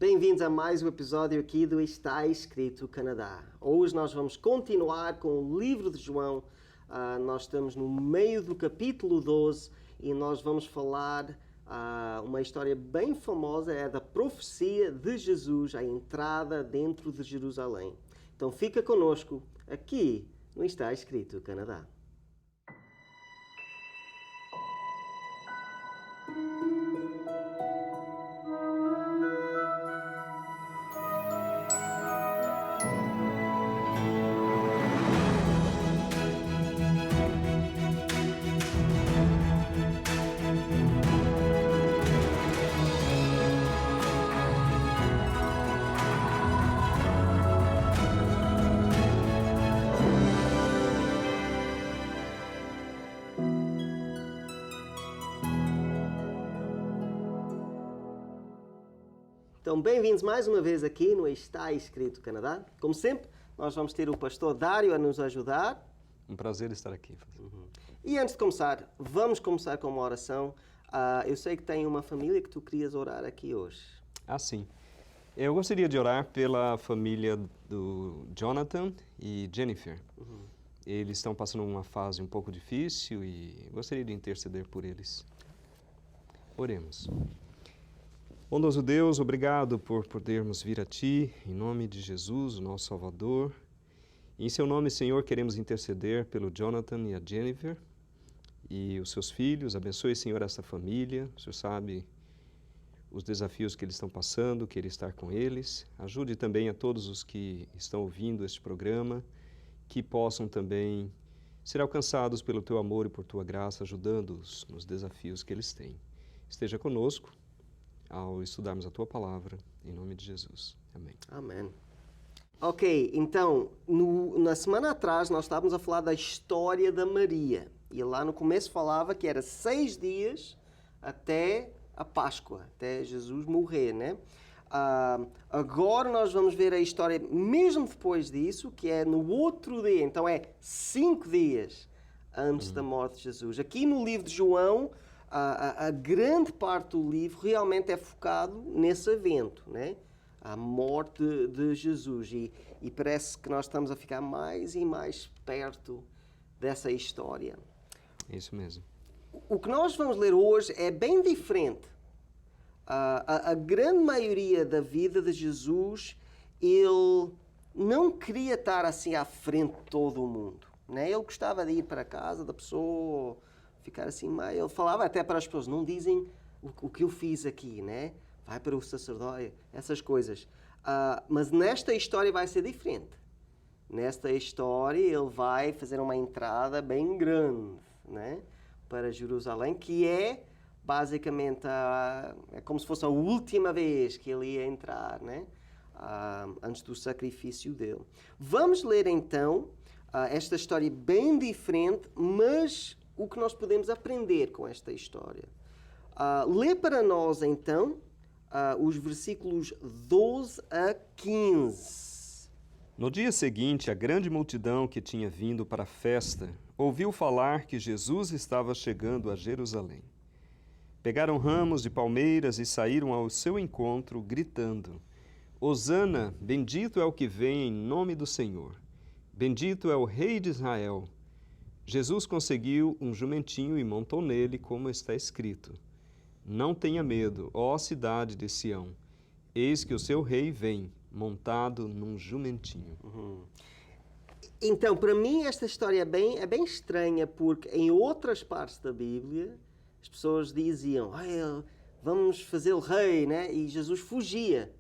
Bem-vindos a mais um episódio aqui do Está Escrito Canadá. Hoje nós vamos continuar com o livro de João. Nós estamos no meio do capítulo 12 e nós vamos falar uma história bem famosa, é da profecia de Jesus, a entrada dentro de Jerusalém. Então fica conosco aqui no Está Escrito Canadá. Então, bem-vindos mais uma vez aqui no Está Escrito Canadá. Como sempre, nós vamos ter o pastor Dário a nos ajudar. Um prazer estar aqui. E antes de começar, vamos começar com uma oração. Eu sei que tem uma família que tu querias orar aqui hoje. Sim. Eu gostaria de orar pela família do Jonathan e Jennifer. Eles estão passando uma fase um pouco difícil e gostaria de interceder por eles. Oremos. Bondoso Deus, obrigado por podermos vir a Ti, em nome de Jesus, o nosso Salvador. Em Seu nome, Senhor, queremos interceder pelo Jonathan e a Jennifer e os seus filhos. Abençoe, Senhor, essa família. O Senhor sabe os desafios que eles estão passando, queira estar com eles. Ajude também a todos os que estão ouvindo este programa, que possam também ser alcançados pelo Teu amor e por Tua graça, ajudando-os nos desafios que eles têm. Esteja conosco ao estudarmos a Tua Palavra, em nome de Jesus. Amém. Amém. Ok, então, na semana atrás nós estávamos a falar da história da Maria. E lá no começo falava que era 6 dias até a Páscoa, até Jesus morrer, né? Agora nós vamos ver a história mesmo depois disso, que é no outro dia. Então é 5 dias antes da morte de Jesus. Aqui no livro de João, a grande parte do livro realmente é focado nesse evento, né? A morte de Jesus. E parece que nós estamos a ficar mais e mais perto dessa história. É isso mesmo. O que nós vamos ler hoje é bem diferente. A grande maioria da vida de Jesus, ele não queria estar assim à frente de todo o mundo, né? Ele gostava de ir para a casa da pessoa, ficar assim meio... Ele falava até para as pessoas, não dizem o que eu fiz aqui, né? Vai para o sacerdote, essas coisas. Mas nesta história vai ser diferente. Nesta história ele vai fazer uma entrada bem grande, né? Para Jerusalém, que é basicamente é como se fosse a última vez que ele ia entrar, né? Antes do sacrifício dele. Vamos ler então esta história bem diferente, mas o que nós podemos aprender com esta história. Lê para nós então os versículos 12 a 15. No dia seguinte, a grande multidão que tinha vindo para a festa ouviu falar que Jesus estava chegando a Jerusalém. Pegaram ramos de palmeiras e saíram ao seu encontro, gritando: Hosana, bendito é o que vem em nome do Senhor. Bendito é o Rei de Israel. Jesus conseguiu um jumentinho e montou nele, como está escrito: Não tenha medo, ó cidade de Sião. Eis que o seu rei vem, montado num jumentinho. Então, para mim, esta história é bem estranha, porque em outras partes da Bíblia, as pessoas diziam, vamos fazê-lo rei, né? E Jesus fugia,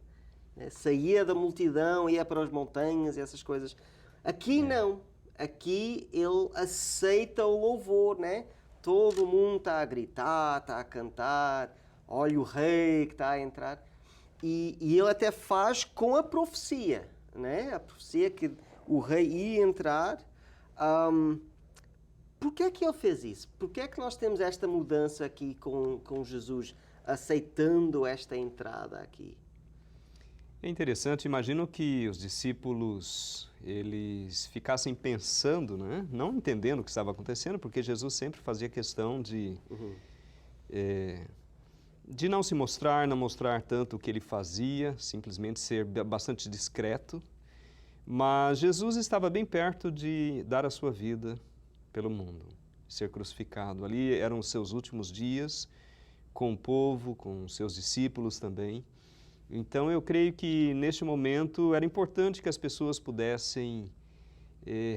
né? Saía da multidão, ia para as montanhas e essas coisas. Aqui não. Aqui ele aceita o louvor, né? Todo mundo está a gritar, está a cantar, olha o rei que está a entrar. E ele até faz com a profecia, né? A profecia que o rei ia entrar. Por que é que ele fez isso? Por que é que nós temos esta mudança aqui com Jesus aceitando esta entrada aqui? É interessante, imagino que os discípulos, eles ficassem pensando, né? Não entendendo o que estava acontecendo, porque Jesus sempre fazia questão de de não se mostrar, não mostrar tanto o que ele fazia, simplesmente ser bastante discreto. Mas Jesus estava bem perto de dar a sua vida pelo mundo, ser crucificado. Ali eram os seus últimos dias, com o povo, com os seus discípulos também. Então eu creio que neste momento era importante que as pessoas pudessem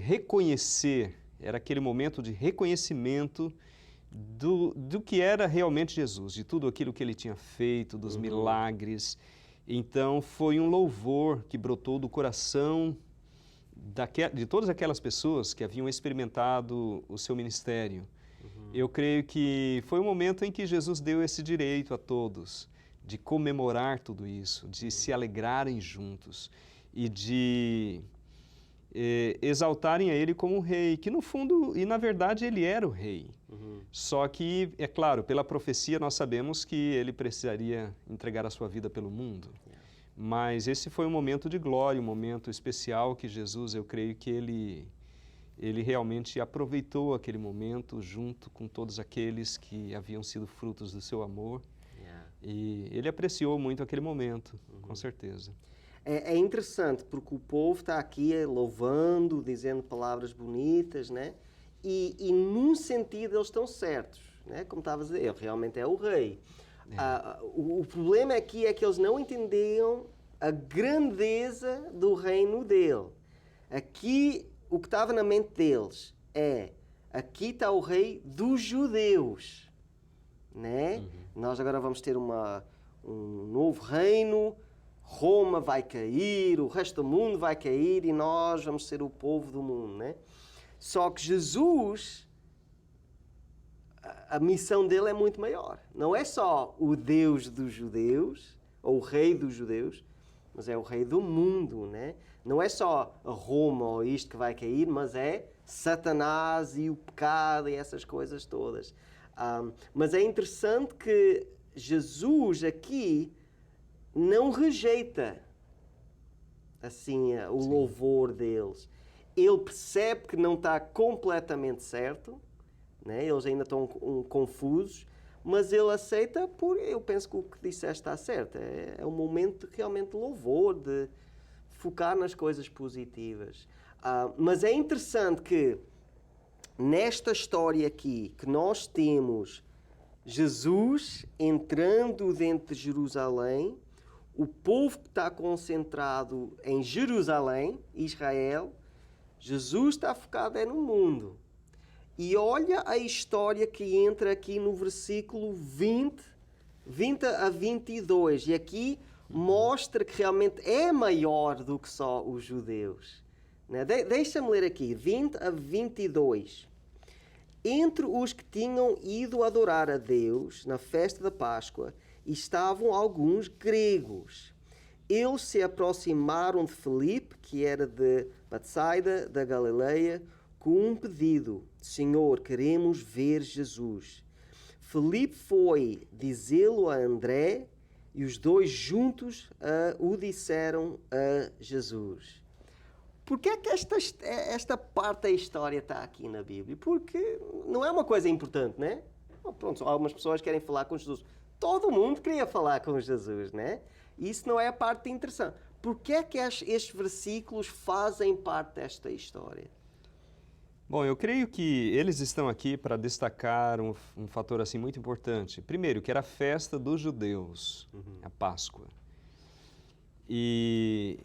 reconhecer, era aquele momento de reconhecimento do que era realmente Jesus, de tudo aquilo que ele tinha feito, dos milagres. Então foi um louvor que brotou do coração de todas aquelas pessoas que haviam experimentado o seu ministério. Eu creio que foi um momento em que Jesus deu esse direito a todos de comemorar tudo isso, de se alegrarem juntos e de exaltarem a ele como um rei, que no fundo e na verdade ele era o rei. Só que, é claro, pela profecia nós sabemos que ele precisaria entregar a sua vida pelo mundo. Mas esse foi um momento de glória, um momento especial que Jesus, eu creio que ele realmente aproveitou aquele momento junto com todos aqueles que haviam sido frutos do seu amor. E ele apreciou muito aquele momento, com certeza. É interessante porque o povo está aqui louvando, dizendo palavras bonitas, né? E num sentido eles estão certos, né? Como estavas a dizer, ele realmente é o rei. O problema aqui é que eles não entendiam a grandeza do reino dele. Aqui, o que estava na mente deles aqui está o rei dos judeus, né? Nós agora vamos ter um novo reino, Roma vai cair, o resto do mundo vai cair e nós vamos ser o povo do mundo, né? Só que Jesus, a missão dele é muito maior. Não é só o Deus dos judeus, ou o rei dos judeus, mas é o rei do mundo, né? Não é só a Roma ou isto que vai cair, mas é Satanás e o pecado e essas coisas todas. Mas é interessante que Jesus aqui não rejeita assim o louvor deles. Ele percebe que não está completamente certo, né? Eles ainda estão confusos, mas ele aceita eu penso que o que disseste está certo. É um momento realmente de louvor, de focar nas coisas positivas. Mas é interessante que nesta história aqui, que nós temos Jesus entrando dentro de Jerusalém, o povo que está concentrado em Jerusalém, Israel, Jesus está focado no mundo. E olha a história que entra aqui no versículo 20 a 22. E aqui mostra que realmente é maior do que só os judeus. Né? Deixa-me ler aqui, 20 a 22. Entre os que tinham ido adorar a Deus na festa da Páscoa estavam alguns gregos. Eles se aproximaram de Filipe, que era de Betsaida, da Galileia, com um pedido: Senhor, queremos ver Jesus. Filipe foi dizê-lo a André e os dois juntos o disseram a Jesus. Por que é que esta parte da história está aqui na Bíblia? Porque não é uma coisa importante, né? Pronto, algumas pessoas querem falar com Jesus. Todo mundo queria falar com Jesus, né? Isso não é a parte interessante. Por que é que estes versículos fazem parte desta história? Bom, eu creio que eles estão aqui para destacar um fator assim muito importante. Primeiro, que era a festa dos judeus, a Páscoa. E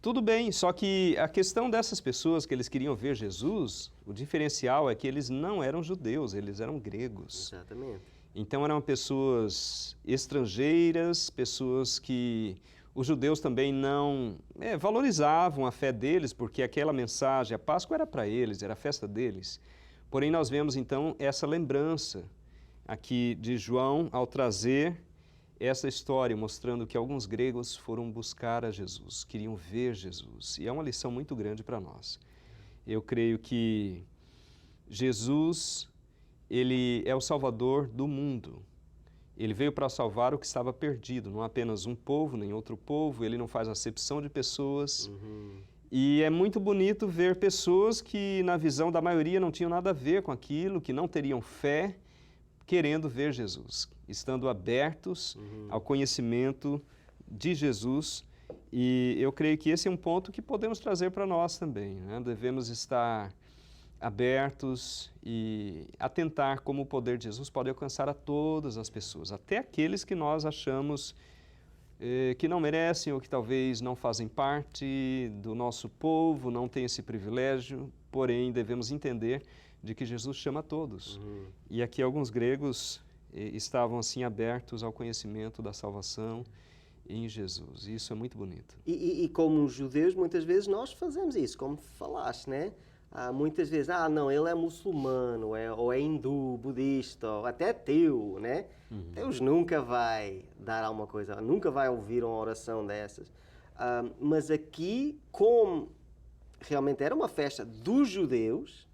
tudo bem, só que a questão dessas pessoas que eles queriam ver Jesus, o diferencial é que eles não eram judeus, eles eram gregos. Exatamente. Então eram pessoas estrangeiras, pessoas que os judeus também não valorizavam a fé deles, porque aquela mensagem, a Páscoa era para eles, era a festa deles. Porém nós vemos então essa lembrança aqui de João ao trazer essa história, mostrando que alguns gregos foram buscar a Jesus, queriam ver Jesus. E é uma lição muito grande para nós. Eu creio que Jesus, ele é o Salvador do mundo. Ele veio para salvar o que estava perdido, não apenas um povo, nem outro povo, ele não faz acepção de pessoas. E é muito bonito ver pessoas que, na visão da maioria, não tinham nada a ver com aquilo, que não teriam fé, querendo ver Jesus. estando abertos ao conhecimento de Jesus. E eu creio que esse é um ponto que podemos trazer para nós também, né? Devemos estar abertos e atentar como o poder de Jesus pode alcançar a todas as pessoas, até aqueles que nós achamos que não merecem ou que talvez não fazem parte do nosso povo, não têm esse privilégio, porém devemos entender de que Jesus chama a todos. E aqui alguns gregos estavam assim abertos ao conhecimento da salvação em Jesus. Isso é muito bonito. E como judeus, muitas vezes nós fazemos isso, como falaste, né? Muitas vezes, não, ele é muçulmano, ou é hindu, budista, ou até ateu, né? Deus nunca vai dar alguma coisa, nunca vai ouvir uma oração dessas. Mas aqui, como realmente era uma festa dos judeus,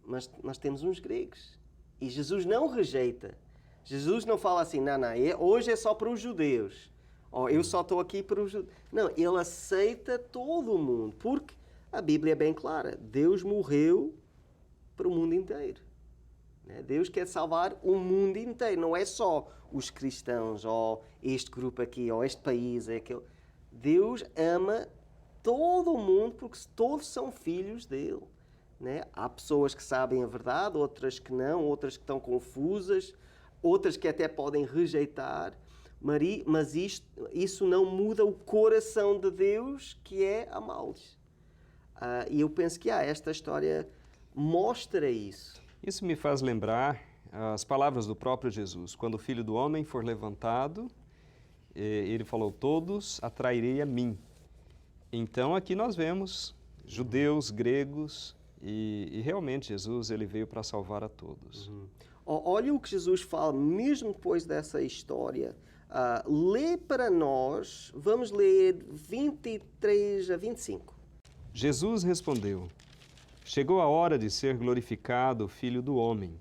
mas nós temos uns gregos. E Jesus não rejeita. Jesus não fala assim, não, hoje é só para os judeus. Ou eu só estou aqui para os judeus. Não, ele aceita todo o mundo, porque a Bíblia é bem clara. Deus morreu para o mundo inteiro. Deus quer salvar o mundo inteiro. Não é só os cristãos, ou este grupo aqui, ou este país, aquele. Deus ama todo o mundo porque todos são filhos dele. Há pessoas que sabem a verdade, outras que não, outras que estão confusas, outras que até podem rejeitar. Mas isso não muda o coração de Deus, que é amá-los. E eu penso que esta história mostra isso. Isso me faz lembrar as palavras do próprio Jesus. Quando o Filho do Homem for levantado, ele falou, todos atrairei a mim. Então aqui nós vemos judeus, gregos, e realmente Jesus ele veio para salvar a todos. Olha o que Jesus fala, mesmo depois dessa história. Lê para nós, vamos ler 23 a 25. Jesus respondeu, chegou a hora de ser glorificado o Filho do Homem.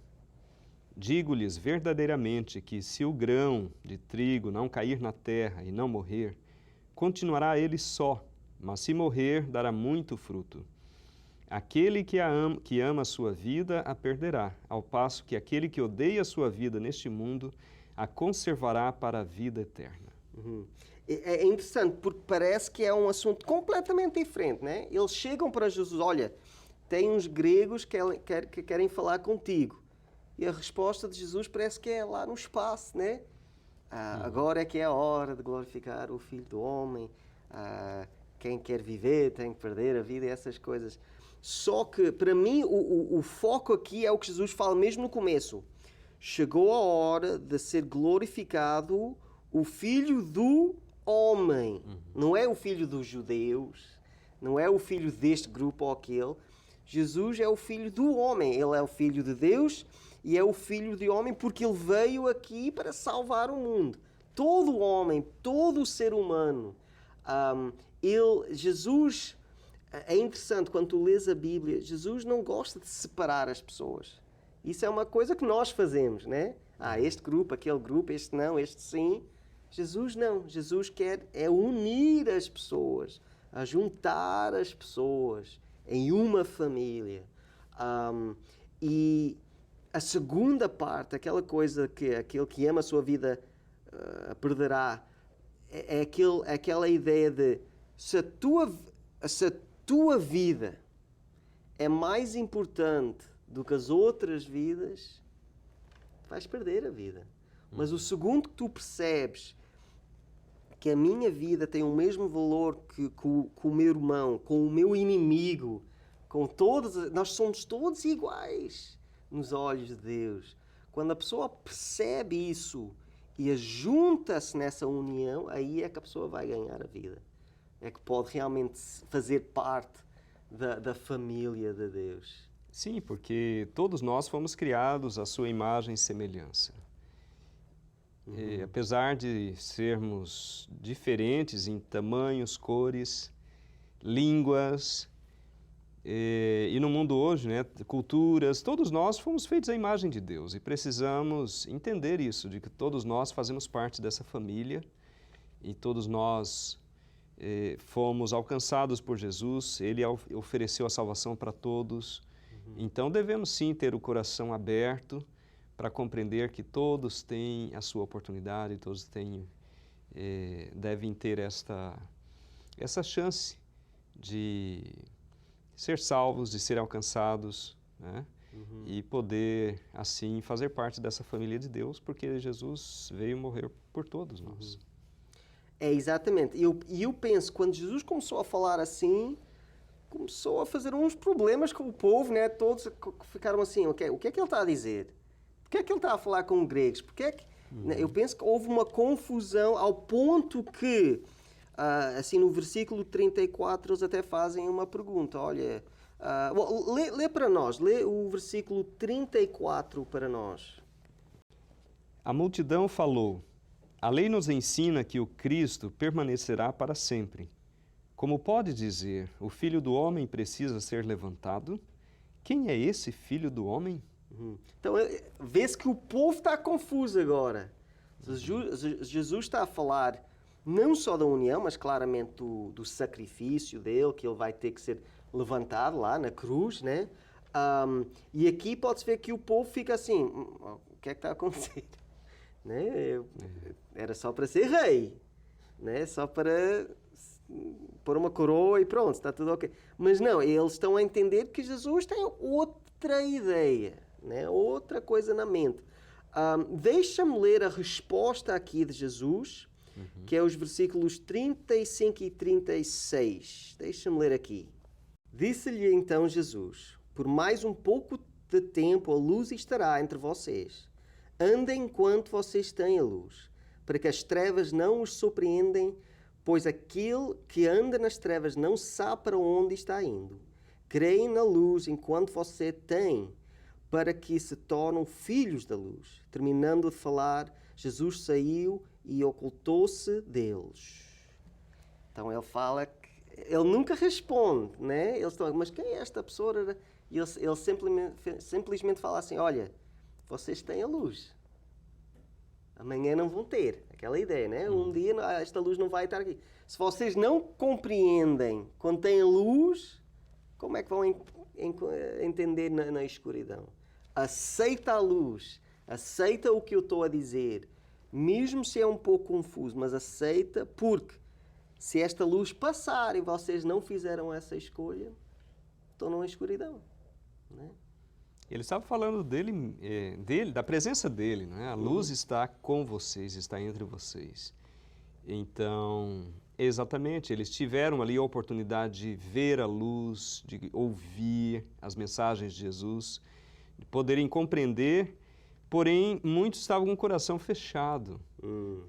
Digo-lhes verdadeiramente que se o grão de trigo não cair na terra e não morrer, continuará ele só, mas se morrer, dará muito fruto. Aquele que ama a sua vida a perderá, ao passo que aquele que odeia a sua vida neste mundo a conservará para a vida eterna. É interessante, porque parece que é um assunto completamente diferente, né? Eles chegam para Jesus, olha, tem uns gregos que querem falar contigo. E a resposta de Jesus parece que é lá no espaço, né? Agora é que é a hora de glorificar o Filho do Homem. Quem quer viver tem que perder a vida e essas coisas. Só que, para mim, o foco aqui é o que Jesus fala mesmo no começo. Chegou a hora de ser glorificado o Filho do Homem. Não é o Filho dos judeus, não é o Filho deste grupo ou aquele. Jesus é o Filho do Homem. Ele é o Filho de Deus e é o Filho de Homem porque Ele veio aqui para salvar o mundo. Todo homem, todo ser humano. Jesus... É interessante, quando tu lês a Bíblia, Jesus não gosta de separar as pessoas. Isso é uma coisa que nós fazemos, né? Este grupo, aquele grupo, este não, este sim. Jesus não. Jesus quer unir as pessoas, juntar as pessoas em uma família. E a segunda parte, aquela coisa que aquele que ama a sua vida perderá, é aquela ideia de se a tua vida é mais importante do que as outras vidas, vais perder a vida. Mas o segundo que tu percebes que a minha vida tem o mesmo valor que o meu irmão, com o meu inimigo, com todos, nós somos todos iguais nos olhos de Deus. Quando a pessoa percebe isso e junta-se nessa união, aí é que a pessoa vai ganhar a vida. É que pode realmente fazer parte da família de Deus. Sim, porque todos nós fomos criados à sua imagem e semelhança. E, apesar de sermos diferentes em tamanhos, cores, línguas, e no mundo hoje, né, culturas, todos nós fomos feitos à imagem de Deus e precisamos entender isso, de que todos nós fazemos parte dessa família e todos nós fomos alcançados por Jesus, Ele ofereceu a salvação para todos. Então devemos sim ter o coração aberto para compreender que todos têm a sua oportunidade, todos devem ter essa chance de ser salvos, de ser alcançados, né? E poder, assim, fazer parte dessa família de Deus, porque Jesus veio morrer por todos nós. É, exatamente. E eu penso, quando Jesus começou a falar assim, começou a fazer uns problemas com o povo, né? Todos ficaram assim, o que é que ele está a dizer? Por que é que ele está a falar com gregos? Porque é que... Eu penso que houve uma confusão ao ponto que, assim, no versículo 34, eles até fazem uma pergunta. Olha, lê para nós, lê o versículo 34 para nós. A multidão falou: a lei nos ensina que o Cristo permanecerá para sempre. Como pode dizer, o Filho do Homem precisa ser levantado? Quem é esse Filho do Homem? Então, vê-se que o povo está confuso agora. Jesus está a falar não só da união, mas claramente do sacrifício dele, que ele vai ter que ser levantado lá na cruz, né? E aqui pode-se ver que o povo fica assim, o que é que está a acontecer? Né? Era só para ser rei, né? Só para pôr uma coroa e pronto, está tudo ok. Mas não, eles estão a entender que Jesus tem outra ideia, né? Outra coisa na mente. Deixa-me ler a resposta aqui de Jesus, que é os versículos 35 e 36. Deixa-me ler aqui. Disse-lhe então Jesus: por mais um pouco de tempo a luz estará entre vocês. Andem enquanto vocês têm a luz, para que as trevas não os surpreendem, pois aquele que anda nas trevas não sabe para onde está indo. Creem na luz enquanto você tem, para que se tornem filhos da luz. Terminando de falar, Jesus saiu e ocultou-se deles. Então ele fala que ele nunca responde, né? Eles estão, mas quem é esta pessoa? E ele simplesmente fala assim: olha, vocês têm a luz. Amanhã não vão ter. Aquela ideia, né? Um dia esta luz não vai estar aqui. Se vocês não compreendem quando têm a luz, como é que vão entender na escuridão? Aceita a luz. Aceita o que eu estou a dizer. Mesmo se é um pouco confuso, mas aceita, porque se esta luz passar e vocês não fizeram essa escolha, estão numa escuridão, né? Ele estava falando da presença dele, né? A luz está com vocês, está entre vocês. Então, exatamente, eles tiveram ali a oportunidade de ver a luz, de ouvir as mensagens de Jesus, de poderem compreender, porém, muitos estavam com o coração fechado.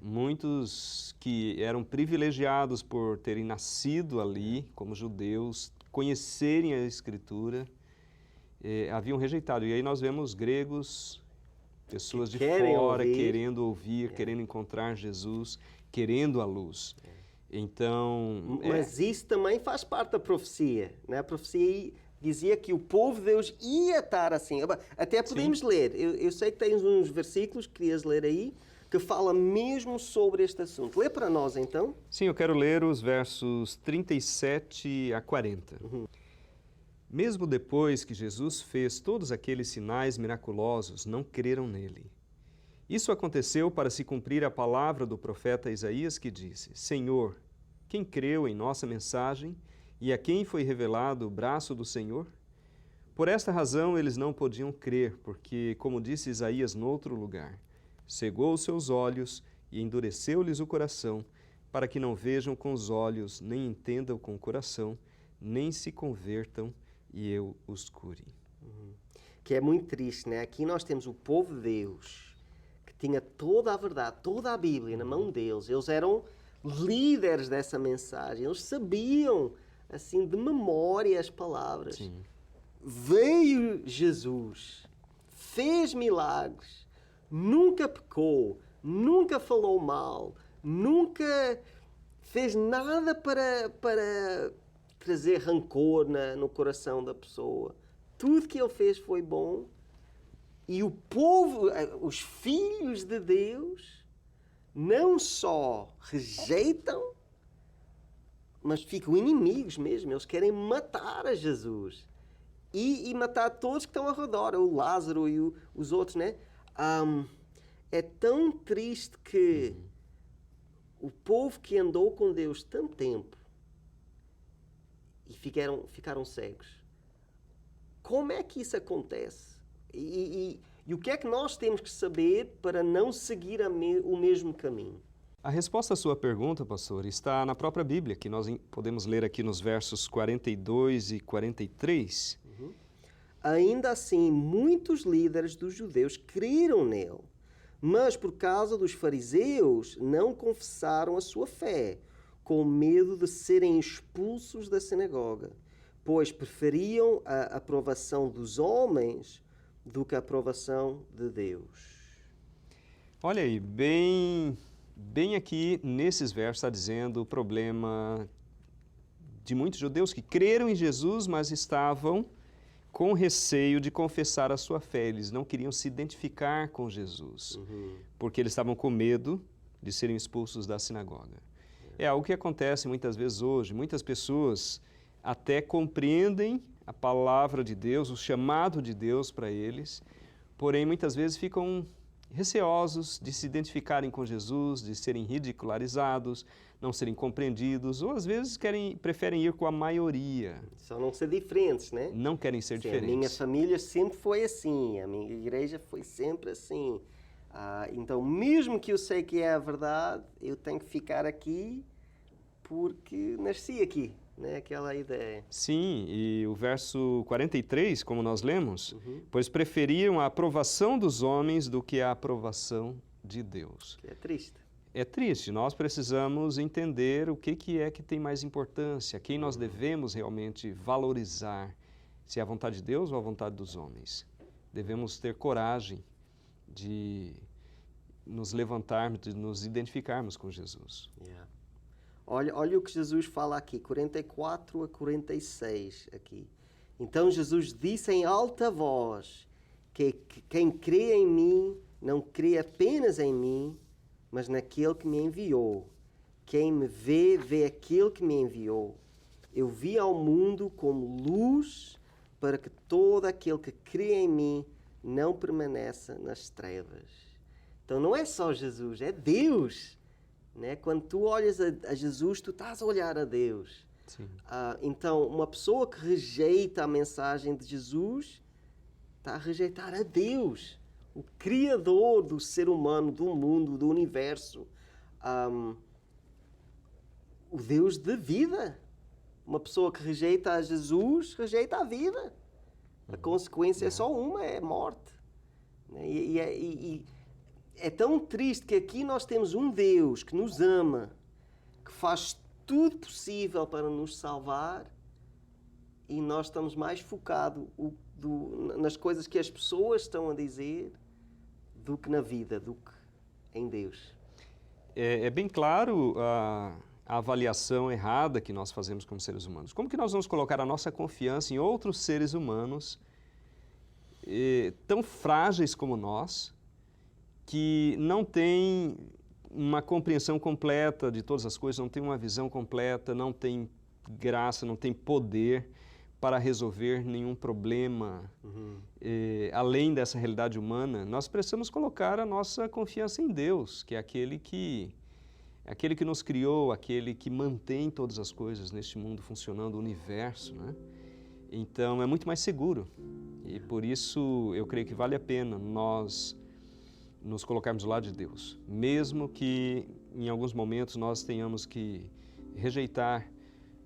Muitos que eram privilegiados por terem nascido ali como judeus, conhecerem a Escritura, haviam rejeitado. E aí nós vemos gregos, pessoas de fora, querendo ouvir, querendo encontrar Jesus, querendo a luz. Então... Mas isso também faz parte da profecia, né? A profecia dizia que o povo de Deus ia estar assim. Até podemos ler. Eu sei que tens uns versículos que querias ler aí, que fala mesmo sobre este assunto. Lê para nós, então. Sim, eu quero ler os versos 37 a 40. Mesmo depois que Jesus fez todos aqueles sinais miraculosos, não creram nele. Isso aconteceu para se cumprir a palavra do profeta Isaías, que disse: Senhor, quem creu em nossa mensagem e a quem foi revelado o braço do Senhor? Por esta razão eles não podiam crer, porque, como disse Isaías noutro lugar, cegou os seus olhos e endureceu-lhes o coração, para que não vejam com os olhos, nem entendam com o coração, nem se convertam e eu os cure. Que é muito triste, né? Aqui nós temos o povo de Deus, que tinha toda a verdade, toda a Bíblia na mão deles. Eles eram líderes dessa mensagem. Eles sabiam, assim, de memória as palavras. Sim. Veio Jesus, fez milagres, nunca pecou, nunca falou mal, nunca fez nada para trazer rancor no coração da pessoa. Tudo que ele fez foi bom. E o povo, os filhos de Deus, não só rejeitam, mas ficam inimigos mesmo. Eles querem matar a Jesus. E matar todos que estão ao redor, o Lázaro e os outros, né? É tão triste que o povo que andou com Deus tanto tempo e ficaram cegos. Como é que isso acontece? E o que é que nós temos que saber para não seguir o mesmo caminho? A resposta à sua pergunta, pastor, está na própria Bíblia, que nós podemos ler aqui nos versos 42 e 43. Ainda assim, muitos líderes dos judeus creram nele, mas por causa dos fariseus não confessaram a sua fé, com medo de serem expulsos da sinagoga, pois preferiam a aprovação dos homens do que a aprovação de Deus. Olha aí, bem aqui nesses versos está dizendo o problema de muitos judeus que creram em Jesus, mas estavam com receio de confessar a sua fé. Eles não queriam se identificar com Jesus, porque eles estavam com medo de serem expulsos da sinagoga. É algo que acontece muitas vezes hoje. Muitas pessoas até compreendem a palavra de Deus, o chamado de Deus para eles, porém muitas vezes ficam receosos de se identificarem com Jesus, de serem ridicularizados, não serem compreendidos, ou às vezes preferem ir com a maioria. Só não ser diferentes, né? Não querem ser diferentes. A minha família sempre foi assim, a minha igreja foi sempre assim. Então, mesmo que eu sei que é a verdade, eu tenho que ficar aqui porque nasci aqui, né? Aquela ideia. Sim, e o verso 43, como nós lemos, pois preferiram a aprovação dos homens do que a aprovação de Deus. Que é triste. É triste, nós precisamos entender o que é que tem mais importância, quem nós devemos realmente valorizar, se é a vontade de Deus ou a vontade dos homens. Devemos ter coragem de nos levantarmos, de nos identificarmos com Jesus. Yeah. Olha o que Jesus fala aqui, 44 a 46 aqui. Então Jesus disse em alta voz que quem crê em mim não crê apenas em mim, mas naquele que me enviou. Quem me vê, vê aquele que me enviou. Eu vi ao mundo como luz para que todo aquele que crê em mim não permaneça nas trevas. Então não é só Jesus, é Deus. Né? Quando tu olhas a Jesus, tu estás a olhar a Deus. Então, uma pessoa que rejeita a mensagem de Jesus está a rejeitar a Deus, o Criador do ser humano, do mundo, do universo, o Deus da vida. Uma pessoa que rejeita a Jesus, rejeita a vida. A consequência é só uma, é morte. E é tão triste que aqui nós temos um Deus que nos ama, que faz tudo possível para nos salvar, e nós estamos mais focados nas coisas que as pessoas estão a dizer do que na vida, do que em Deus. É bem claro a avaliação errada que nós fazemos como seres humanos. Como que nós vamos colocar a nossa confiança em outros seres humanos tão frágeis como nós, que não têm uma compreensão completa de todas as coisas, não têm uma visão completa, não têm graça, não têm poder para resolver nenhum problema além dessa realidade humana? Nós precisamos colocar a nossa confiança em Deus, que é aquele que nos criou, aquele que mantém todas as coisas neste mundo funcionando, o universo, né? Então é muito mais seguro, e por isso eu creio que vale a pena nós nos colocarmos do lado de Deus, mesmo que em alguns momentos nós tenhamos que rejeitar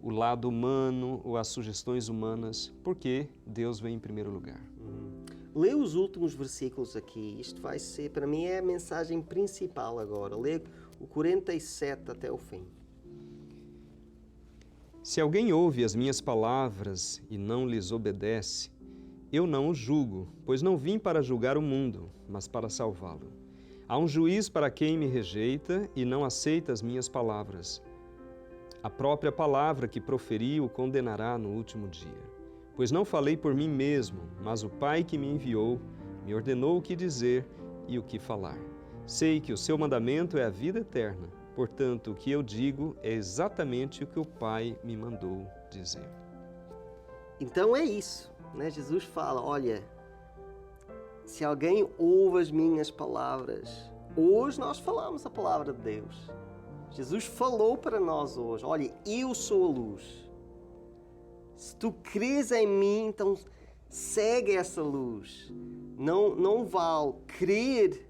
o lado humano ou as sugestões humanas, porque Deus vem em primeiro lugar. Lê os últimos versículos aqui, isto vai ser, para mim é a mensagem principal agora, lê o 47 até o fim. Se alguém ouve as minhas palavras e não lhes obedece, eu não o julgo, pois não vim para julgar o mundo, mas para salvá-lo. Há um juiz para quem me rejeita e não aceita as minhas palavras. A própria palavra que proferi o condenará no último dia. Pois não falei por mim mesmo, mas o Pai que me enviou me ordenou o que dizer e o que falar. Sei que o seu mandamento é a vida eterna, portanto, o que eu digo é exatamente o que o Pai me mandou dizer. Então é isso. Né? Jesus fala, olha, Se alguém ouve as minhas palavras, hoje nós falamos a palavra de Deus. Jesus falou para nós hoje, olha, eu sou a luz. Se tu crês em mim, então segue essa luz. Não vale crer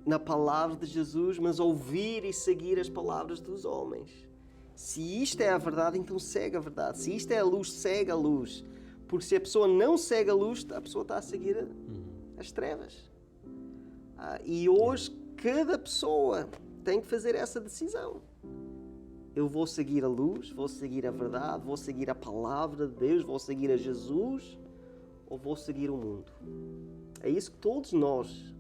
na palavra de Jesus, mas ouvir e seguir as palavras dos homens. Se isto é a verdade, então segue a verdade. Se isto é a luz, segue a luz. Porque se a pessoa não segue a luz, a pessoa está a seguir as trevas. E hoje, cada pessoa tem que fazer essa decisão. Eu vou seguir a luz, vou seguir a verdade, vou seguir a palavra de Deus, vou seguir a Jesus, ou vou seguir o mundo? É isso que todos nós,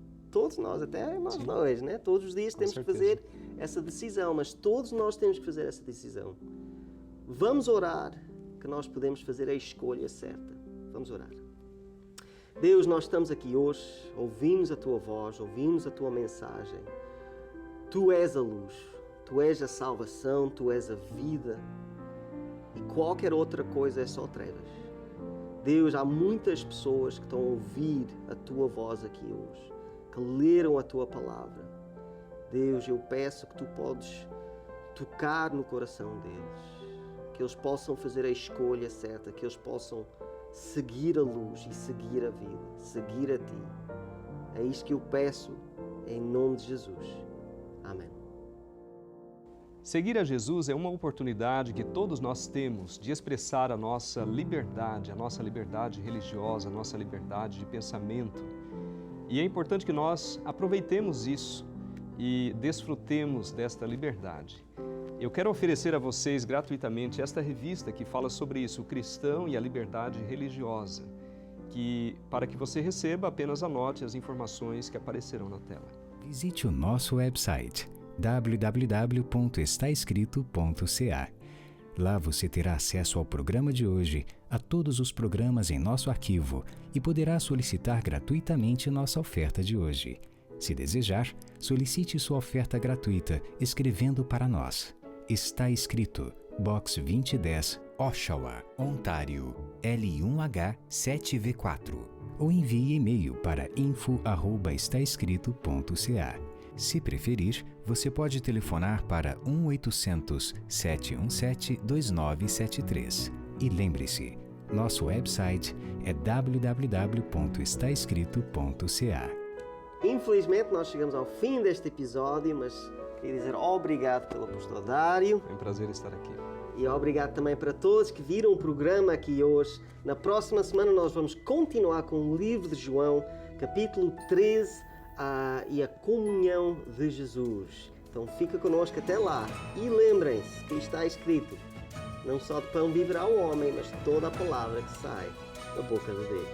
até nós dois, né? Todos os dias temos que fazer essa decisão, mas todos nós temos que fazer essa decisão. Vamos orar, que nós podemos fazer a escolha certa. Vamos orar. Deus, nós estamos aqui hoje, ouvimos a Tua voz, ouvimos a Tua mensagem. Tu és a luz, Tu és a salvação, Tu és a vida, e qualquer outra coisa é só trevas. Deus, há muitas pessoas que estão a ouvir a Tua voz aqui hoje, que leram a Tua palavra. Deus, eu peço que Tu podes tocar no coração deles, que eles possam fazer a escolha certa, que eles possam seguir a luz e seguir a vida, seguir a Ti. É isto que eu peço, em nome de Jesus. Amém. Seguir a Jesus é uma oportunidade que todos nós temos de expressar a nossa liberdade religiosa, a nossa liberdade de pensamento. E é importante que nós aproveitemos isso e desfrutemos desta liberdade. Eu quero oferecer a vocês gratuitamente esta revista que fala sobre isso, o cristão e a liberdade religiosa, para que você receba, apenas anote as informações que aparecerão na tela. Visite o nosso website www.estaescrito.ca. Lá você terá acesso ao programa de hoje, a todos os programas em nosso arquivo e poderá solicitar gratuitamente nossa oferta de hoje. Se desejar, solicite sua oferta gratuita escrevendo para nós. Está escrito, Box 2010, Oshawa, Ontário, L1H 7V4. Ou envie e-mail para info@estaescrito.ca. Se preferir, você pode telefonar para 1-800-717-2973. E lembre-se, nosso website é www.estaescrito.ca. Infelizmente, nós chegamos ao fim deste episódio, mas queria dizer obrigado pelo pastor Dário. É um prazer estar aqui. E obrigado também para todos que viram o programa aqui hoje. Na próxima semana nós vamos continuar com o livro de João, capítulo 13, e a comunhão de Jesus. Então fica connosco até lá. E lembrem-se que está escrito, não só de pão viverá o homem, mas de toda a palavra que sai da boca de Deus.